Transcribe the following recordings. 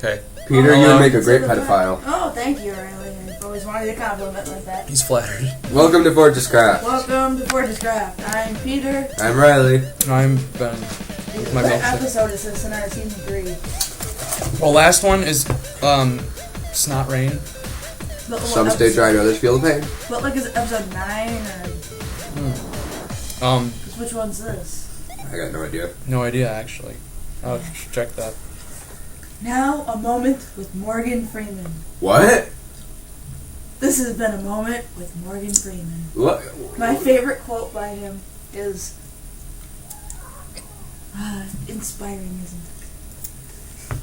Okay. Peter, you would make a great pedophile. Oh, thank you, Riley. I've always wanted a compliment like that. He's flattered. Welcome to 4tresskraft. Welcome to 4tresskraft. I'm Peter. I'm Riley. And I'm Ben. What episode is this in our season 3? Well, last one is Snot Rain. Some stay dry and others feel the pain. What, like, is it episode 9 or? Which one's this? I got no idea. No idea, actually. I'll check that. Now, a moment with Morgan Freeman. What? This has been a moment with Morgan Freeman. What? My favorite quote by him is, inspiring, isn't it?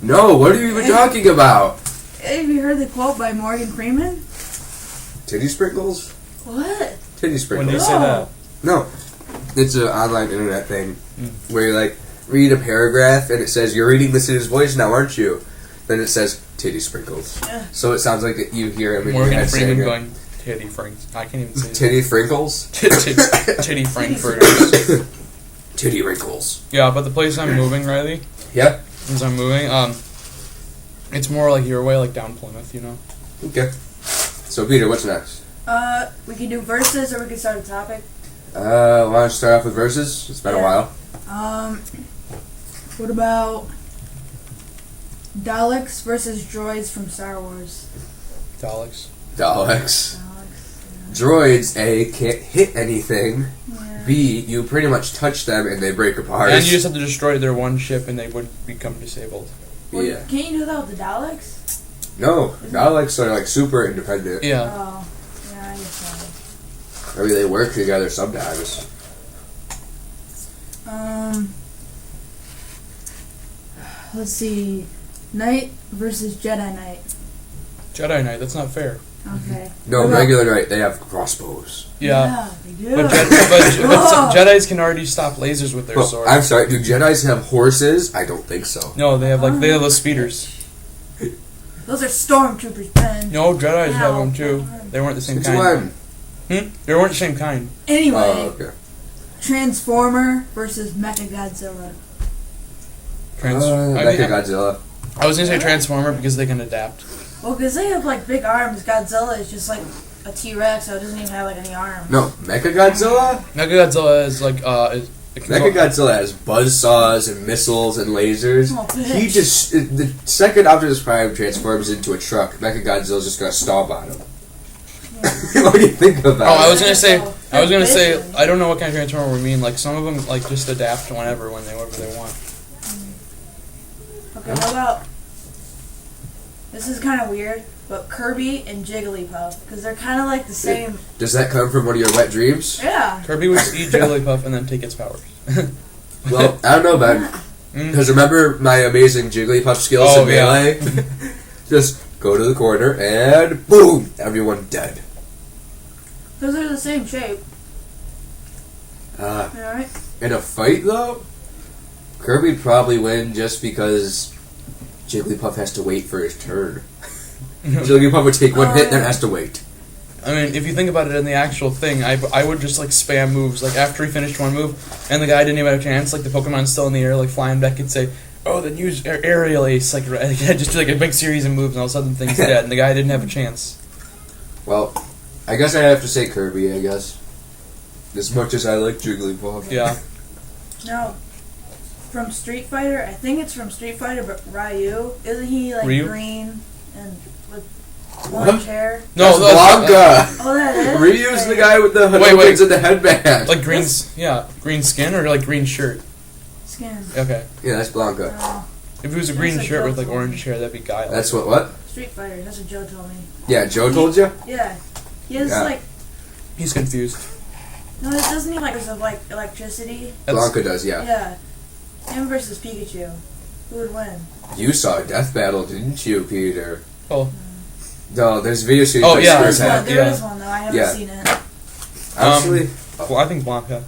No, what are you even talking about? Have you heard the quote by Morgan Freeman? Titty sprinkles? What? Titty When sprinkles. do you say that? No. It's an online internet thing where you, like, read a paragraph and it says, you're reading this in his voice now, aren't you? Then it says, titty sprinkles. Yeah. So it sounds like you hear him in your Morgan head Freeman saying it. going, titty franks. I can't even say Titty frinkles? Titty frankfurters. Titty wrinkles. Yeah, but the place I'm moving, Riley, Yeah? since I'm moving, it's more like your way, like down Plymouth, you know? Okay. So, Peter, what's next? We can do verses or we can start a topic. Why don't you start off with verses? It's been a while. What about Daleks versus droids from Star Wars? Daleks. Daleks. Daleks, Droids, A, can't hit anything. yeah. B, you pretty much touch them and they break apart. And you just have to destroy their one ship and they would become disabled. Well, Yeah. Can't you do that with the Daleks? No, Daleks are like super independent. Yeah. Oh, yeah, I guess so. I mean, they work together sometimes. Let's see. Knight versus Jedi Knight. Jedi Knight, that's not fair. Okay. No, What about- regular Knight, they have crossbows. Yeah. they do. But Jedis can already stop lasers with their Well, swords. I'm sorry, do Jedis have horses? I don't think so. No, they have those speeders. Those are stormtroopers, Ben. No, Jedis have Ow. them too. They weren't the same Which kind. one? They weren't the same kind. Anyway, Oh, okay. Transformer versus Mechagodzilla. Mechagodzilla. I was gonna say Transformer because they can adapt. Well, because they have, like, big arms. Godzilla is just, like, a T-Rex, so it doesn't even have, like, any arms. No, Mechagodzilla? Mechagodzilla is like Mechagodzilla has buzzsaws and missiles and lasers. Oh, bitch. He just, the second Optimus Prime transforms into a truck, Mechagodzilla's just gonna stomp on him. Yeah. What do you think about Oh, I it? was gonna say, Basically. I don't know what kind of Transformer we mean. Like some of them, like just adapt whenever they want. Okay, what about... This is kind of weird, but Kirby and Jigglypuff, because they're kind of like the same... Does that come from one of your wet dreams? Yeah. Kirby would eat Jigglypuff and then take its powers. Well, I don't know, man. Because remember my amazing Jigglypuff skills in Melee? Just go to the corner and boom! Everyone dead. Because they're the same shape. In a fight, though, Kirby'd probably win just because Jigglypuff has to wait for his turn. Jigglypuff would take one hit, then has to wait. I mean, if you think about it in the actual thing, I would just like spam moves. Like after he finished one move, and the guy didn't even have a chance, like the Pokemon's still in the air, like flying back, could say, "Oh, then use Aerial Ace." Like just do like a big series of moves, and all of a sudden the thing's dead, and the guy didn't have a chance. Well, I guess I'd have to say Kirby, I guess. As much as I like Jigglypuff. Yeah. No. From Street Fighter, I think it's from Street Fighter, but Ryu, isn't he like Ryu? green and with orange hair? No, That's Blanca! Oh, that is? Ryu's the guy with the Wait. Hadoukens and the headband. Like green skin or like green shirt. Skin. Okay. Yeah, that's Blanca. Oh, If it was a green shirt with like orange hair, that'd be Guile. That's what? Street Fighter, that's what Joe told me. Yeah, Joe told you? Yeah. He has Yeah. like, He's confused. no, it doesn't he like, there's like electricity? Blanca does, yeah. Yeah. Him versus Pikachu. Who would win? You saw a death battle, didn't you, Peter? Oh. No, there's a video series. Oh, that yeah. Spurs There have. is one though, I haven't Yeah. seen it. Actually, Well, I think Blanca,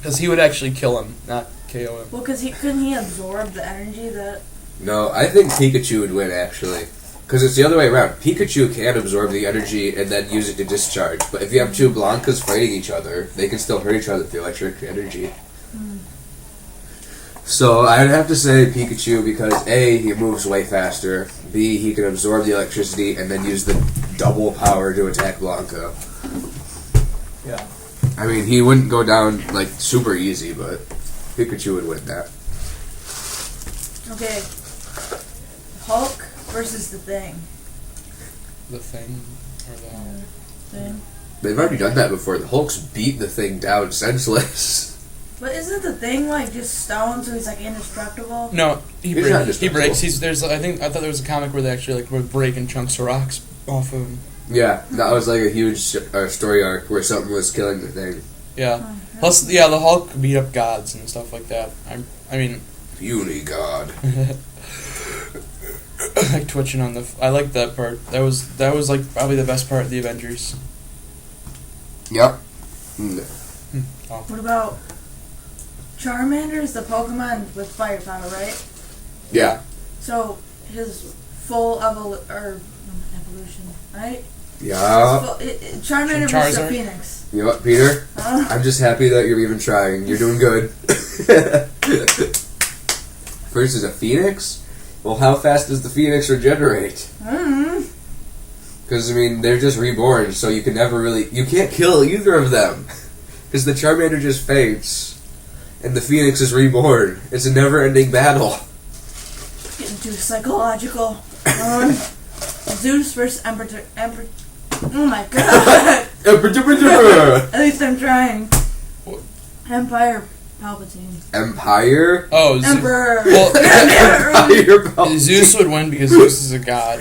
because he would actually kill him, not KO him. Well, because couldn't he absorb the energy that... no, I think Pikachu would win, actually. Because it's the other way around. Pikachu can absorb the energy and then use it to discharge. But if you have two Blancas fighting each other, they can still hurt each other with the electric energy. So I'd have to say Pikachu because A, he moves way faster. B, he can absorb the electricity and then use the double power to attack Blanca. Yeah. I mean, he wouldn't go down like super easy, but Pikachu would win that. Okay. Hulk versus the Thing. The Thing or the Thing. They've already done that before. The Hulk's beat the Thing down senseless. But isn't the Thing like just stone, so he's like indestructible? No, He's not he breaks. destructible. I thought there was a comic where they actually like were breaking chunks of rocks off of him. Yeah, that was like a huge story arc where something was killing the Thing. Yeah. Oh, Plus, yeah, the Hulk beat up gods and stuff like that. I mean, Unigod. I like twitching on the. I like that part. That was like probably the best part of the Avengers. Yep. What about Charmander's the Pokemon with fire power, right? Yeah. So his full evolution, right? Yeah. Charmander versus a Charizard? Phoenix. You know what, Peter? Huh? I'm just happy that you're even trying. You're doing good. Versus a Phoenix? Well, how fast does the Phoenix regenerate? Mm-hmm. Because, I mean, they're just reborn, so you can never really... You can't kill either of them. Because the Charmander just faints, and the Phoenix is reborn. It's a never-ending battle. Getting too psychological. Zeus versus Emperor. Oh my god! At least I'm trying. Empire Palpatine. Empire? Oh, Emperor! Well, Empire Palpatine. Zeus would win because Zeus is a god.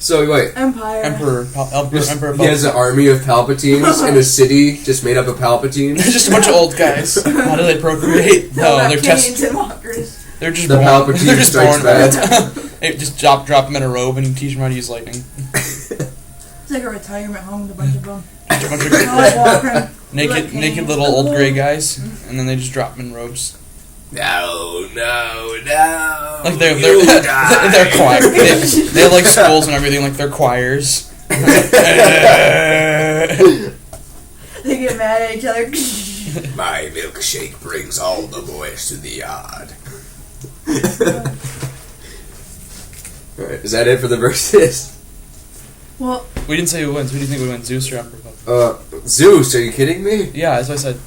So, wait. Empire. Emperor He has an army of Palpatines in a city just made up of Palpatines. They're just a bunch of old guys. How do they procreate? No, they're Canes and walkers. They're just The born. Palpatine They're just strikes born back. with it. They just drop them in a robe and you teach them how to use lightning. It's like a retirement home with a bunch of them. Just a bunch of All walking. naked little old gray guys, and then they just drop them in robes. No. Like they're You they're die. choir. They have like schools and everything. Like they're choirs. They get mad at each other. My milkshake brings all the boys to the yard. Alright, is that it for the verses? Well, We didn't say who wins. Who do you think would win, Zeus or Emperor? Zeus, are you kidding me? Yeah, as I said.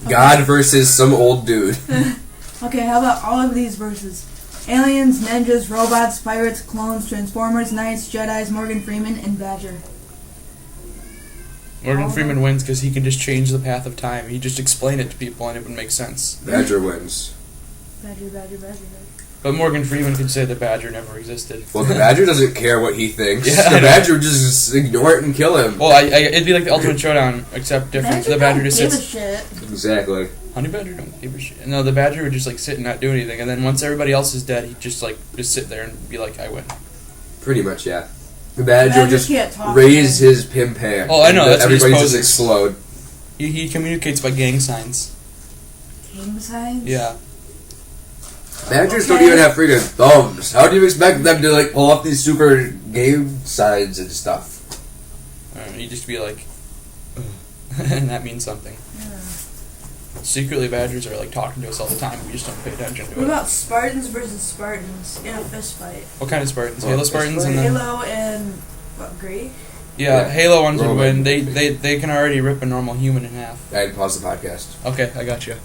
God versus some old dude. okay, how about all of these verses? Aliens, ninjas, robots, pirates, clones, transformers, knights, Jedis, Morgan Freeman, and Badger. Morgan Freeman wins because he can just change the path of time. He just explain it to people and it would make sense. Badger wins. Badger. But Morgan Freeman could say the Badger never existed. Well, the Badger doesn't care what he thinks. Yeah, The I know. Badger would just ignore it and kill him. Well, it'd be like the Ultimate Showdown, except different. The Badger just give a sits. shit. Exactly. Honey Badger don't give a shit. No, the Badger would just like sit and not do anything, and then once everybody else is dead, he'd just sit there and be like, "I win." Pretty much, yeah. The Badger would just can't talk, raise man. his pimp hand. Oh, I know, and that's what he's everybody just posing. explode. He communicates by gang signs. King signs? Yeah. Badgers Okay. don't even have freaking thumbs. How do you expect them to like pull off these super game signs and stuff? He'd just be like, "Ugh," and that means something. Yeah. Secretly, Badgers are like talking to us all the time. We just don't pay attention to What it. about Spartans versus Spartans in a fist fight? What kind of Spartans? Oh, Halo fist Spartans, fight. and then Halo and what, Greek? yeah, Halo ones would Roman. win. They can already rip a normal human in half. I had to pause the podcast. Okay, I got you.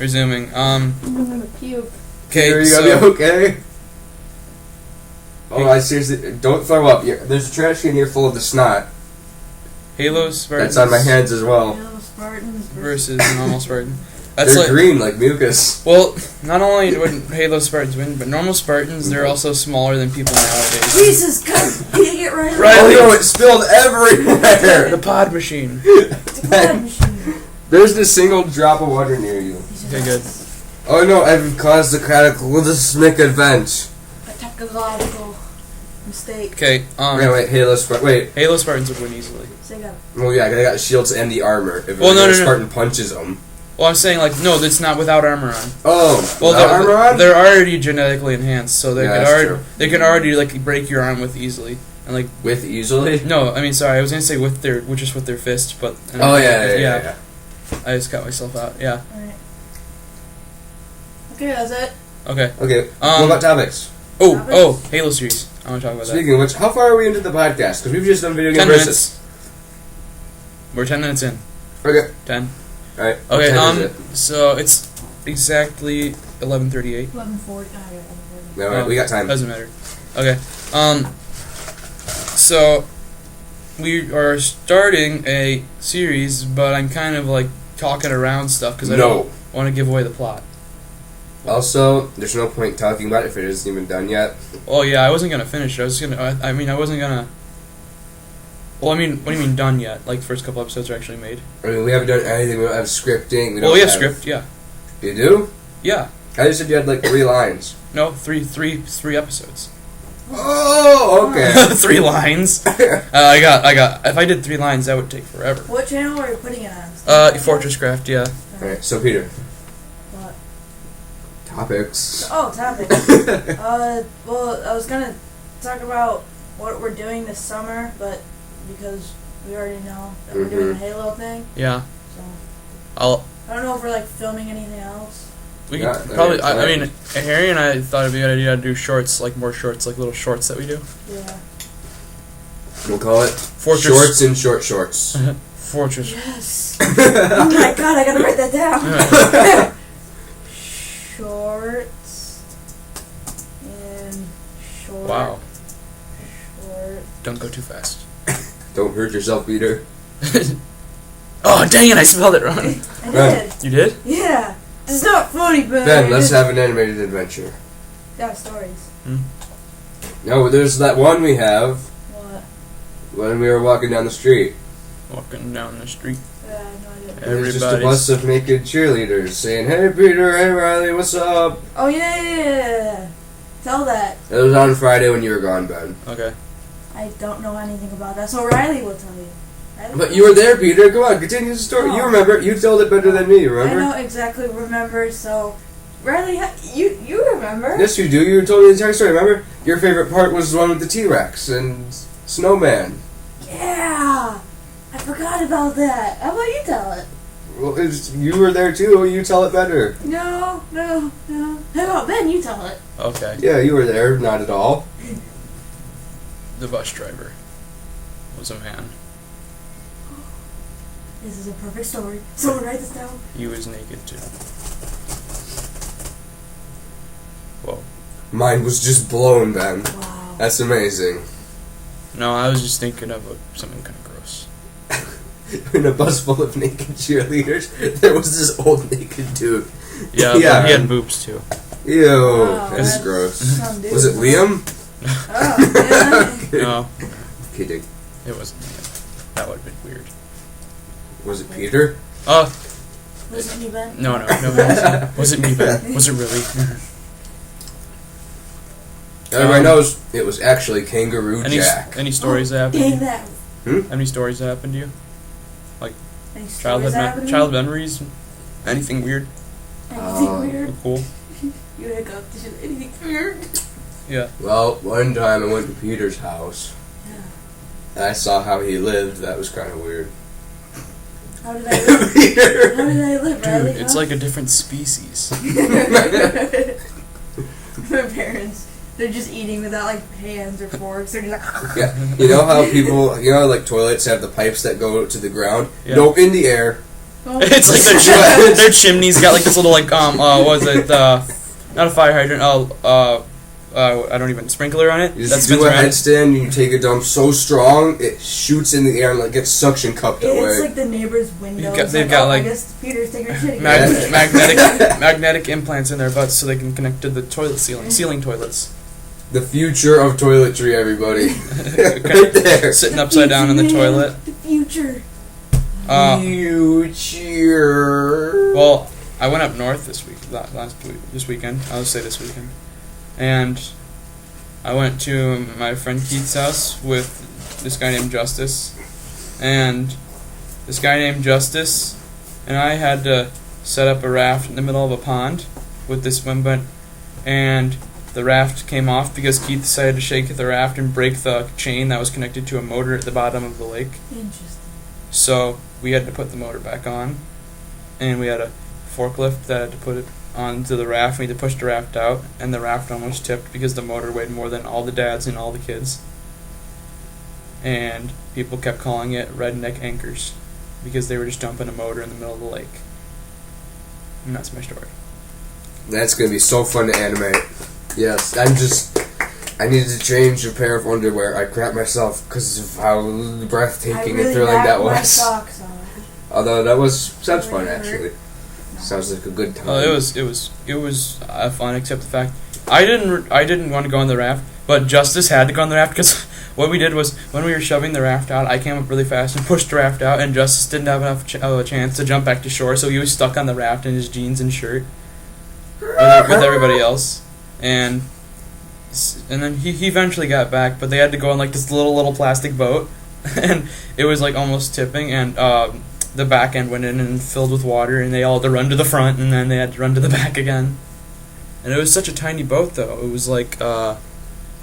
Resuming. I'm gonna puke. Okay, Are you so gonna be okay? Oh, I seriously don't throw up. There's a trash can here full of the snot. Halo Spartans. That's on my hands as well. Halo Spartans versus normal Spartan. That's They're like green like mucus. well, not only would Halo Spartans win, but normal Spartans they're also smaller than people nowadays. Jesus, God, you get right. Right. Oh no, it spilled everywhere. The pod machine. There's a single drop of water near you. Okay, good. Oh no, I've caused a cataclysmic event. A technological mistake. Okay, Wait, Halo wait. Halo Spartans would win easily. Sega. Well, yeah, they got shields and the armor. If Well, no, a no, no. Spartan punches them. Well, I'm saying like no, that's not without armor on. Oh, Well, without armor on? they're already genetically enhanced, so they Yeah, could that's already true. they can already like break your arm with easily. And like With easily? no, I mean sorry, I was gonna say with their fist, but Oh, yeah. I just got myself out. Yeah. Alright. Okay, that's it. Okay. Okay. What about topics? Oh, Halo series. I want to talk about Speaking of which, how far are we into the podcast? Because we've just done video that. game 10 versus. minutes. We're 10 minutes in. Okay. 10. All right. Okay. So it's exactly 11:38. 11:40. All right. We got time. Doesn't matter. Okay. So we are starting a series, but I'm kind of like talking around stuff because I don't want to give away the plot. Also, there's no point talking about it if it isn't even done yet. Oh yeah, I wasn't gonna finish it. I was gonna. I mean, I wasn't gonna. Well, I mean, what do you mean done yet? Like the first couple episodes are actually made. I mean, we haven't done anything. We don't have scripting. We Well, we have script. Yeah. You do? Yeah. I just said you had like 3 lines. No, three episodes. Oh, okay. 3 lines. I got. If I did 3 lines, that would take forever. What channel are you putting it on? 4tresskraft. Yeah. Alright, so Peter. What? Topics. Oh, topics. Well, I was gonna talk about what we're doing this summer, but because we already know that we're doing the Halo thing, Yeah. so I don't know if we're like filming anything else. We Yeah, could probably. I mean, I mean, Harry and I thought it'd be a good idea to do shorts, like more shorts, like little shorts that we do. Yeah. We'll call it Fortress. Shorts and Short Shorts. Fortress. Yes. Oh my god, I gotta write that down. Shorts and short. Wow. Short. Don't go too fast. Don't hurt yourself, Peter. Oh dang it! I spelled it wrong. I did. You did? Yeah. It's not funny, but Ben, let's have an animated adventure. got stories. No, there's that one we have What? when we were walking down the street. Walking down the street. I have no idea. There's just a bus of naked cheerleaders saying, "Hey Peter, hey Riley, what's up?" Oh yeah. Tell that. It was on Friday when you were gone, Ben. Okay. I don't know anything about that, so Riley will tell you. Riley? But you were there, Peter. Come on, continue the story. Oh. You remember? You told it better than me. Remember? I don't exactly remember, so Riley, you remember? Yes, you do. You told me the entire story. Remember? Your favorite part was the one with the T-Rex and Snowman. Yeah, I forgot about that. How about you tell it? Well, you were there too. You tell it better. No. How about Ben? You tell it. Okay. Yeah, you were there. Not at all. The bus driver was a man. This is a perfect story. Someone write this down. He was naked too. Whoa. Mine was just blown, Ben. Wow. That's amazing. No, I was just thinking of something kind of gross. In a bus full of naked cheerleaders, there was this old naked dude. Yeah, Yeah. but he had boobs too. Ew, Wow, that's that's gross. some dude. Was it Liam? Oh, yeah. No, Kidding. it wasn't. That would have been weird. Was it Peter? Was it me, Ben? No, was it me, Ben? Was it really? Everybody knows it was actually Kangaroo Jack. Any stories that happened? Dang To that. you? Any stories that happened to you? Any stories Childhood happening? childhood memories? Anything weird? Anything weird? Cool. You hiccup. Anything weird? Yeah. Well, one time I went to Peter's house. Yeah. And I saw how he lived. That was kind of weird. How did I live? Peter! How did I live, Dude, Riley? it's like a different species. My parents, they're just eating without like hands or forks. They're just like. Yeah, you know how people, like toilets have the pipes that go to the ground? Yeah. Nope, in the air. Oh. It's like their chimneys got like this little like what was it? Not a fire hydrant. I don't even sprinkler on it. You That just do spins a around. headstand and you take a dump so strong it shoots in the air and like gets suction cupped It's away. like the neighbor's window. They've got, like, I guess Peter's taking a shit again. Magnetic implants in their butts so they can connect to the toilet ceiling toilets. The future of toiletry, everybody. Right there. Sitting upside down in the toilet. The future. Future. Well, I went up north this weekend. I'll say this weekend, and I went to my friend Keith's house with this guy named Justice, and this guy named Justice and I had to set up a raft in the middle of a pond with this swim bent, and the raft came off because Keith decided to shake the raft and break the chain that was connected to a motor at the bottom of the lake. Interesting. So we had to put the motor back on, and we had a forklift that had to put it onto the raft. We had to push the raft out, and the raft almost tipped because the motor weighed more than all the dads and all the kids. And people kept calling it redneck anchors because they were just dumping a motor in the middle of the lake. And that's my story. That's gonna be so fun to animate. Yes, I needed to change a pair of underwear. I crapped myself because of how breathtaking and thrilling that was. Socks on. Although that sounds fun Really actually. No. Sounds like a good time. Well, it was fun, except the fact I didn't want to go on the raft, but Justice had to go on the raft because what we did was when we were shoving the raft out, I came up really fast and pushed the raft out, and Justice didn't have enough of a chance to jump back to shore, so he was stuck on the raft in his jeans and shirt with everybody else, and then he eventually got back, but they had to go on like this little plastic boat, and it was like almost tipping, and the back end went in and filled with water, and they all had to run to the front, and then they had to run to the back again. And it was such a tiny boat, though. It was like, can't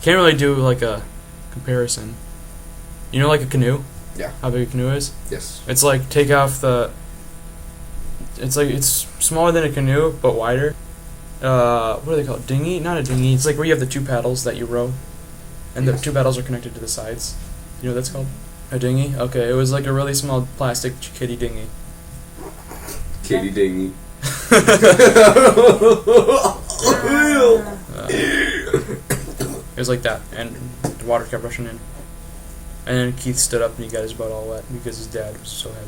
really do like a comparison. You know, like a canoe? Yeah. How big a canoe is? Yes. It's like, take off the... It's smaller than a canoe, but wider. What are they called? Dinghy? Not a dinghy. It's like where you have the two paddles that you row. And Yes. the two paddles are connected to the sides. You know what that's called? A dinghy? Okay, it was like a really small plastic kiddie dinghy. Kitty dingy. It was like that, and the water kept rushing in. And then Keith stood up and he got his butt all wet because his dad was so heavy.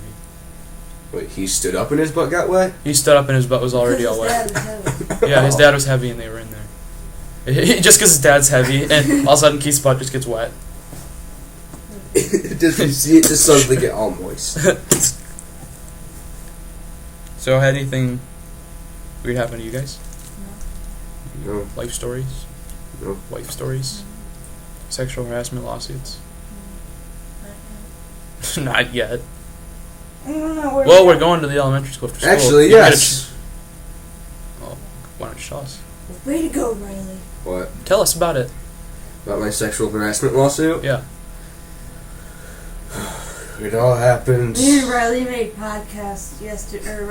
Wait, he stood up and his butt got wet? He stood up and his butt was already all wet. Yeah, his dad was heavy and they were in there. Just because his dad's heavy, and all of a sudden Keith's butt just gets wet. Just you see it just suddenly get all moist. So, had anything weird happen to you guys? No. Life stories? No. Wife stories? Sexual harassment lawsuits? Not yet. I don't know where Well, we're going to the elementary school after school. Actually, You get a yes. Well, why don't you tell us? Way to go, Riley. What? Tell us about it. About my sexual harassment lawsuit? Yeah. It all happened. Me and Riley made podcasts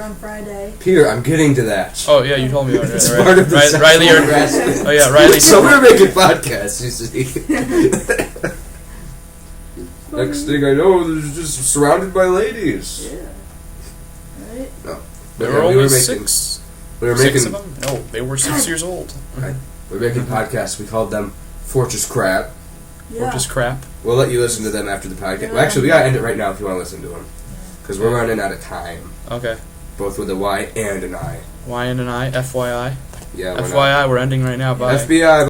on Friday. Peter, I'm getting to that. Oh, yeah, you told me about it. It's right? part of the sexual Riley, harassment. oh, yeah, Riley. So we're making podcasts, you see. Next thing I know, there's just surrounded by ladies. Yeah. Right? No. There Yeah, were we only making, six. We were Six making. of them? No, they were 6 years old. We're making podcasts. We called them 4tresskraft. Yeah. Or just crap. We'll let you listen to them after the podcast. Well, actually, we gotta end it right now if you want to listen to them, because we're running out of time. Okay. Both with a Y and an I. Y and an I. FYI. Yeah. We're not. FYI, we're ending right now. Bye. FBI.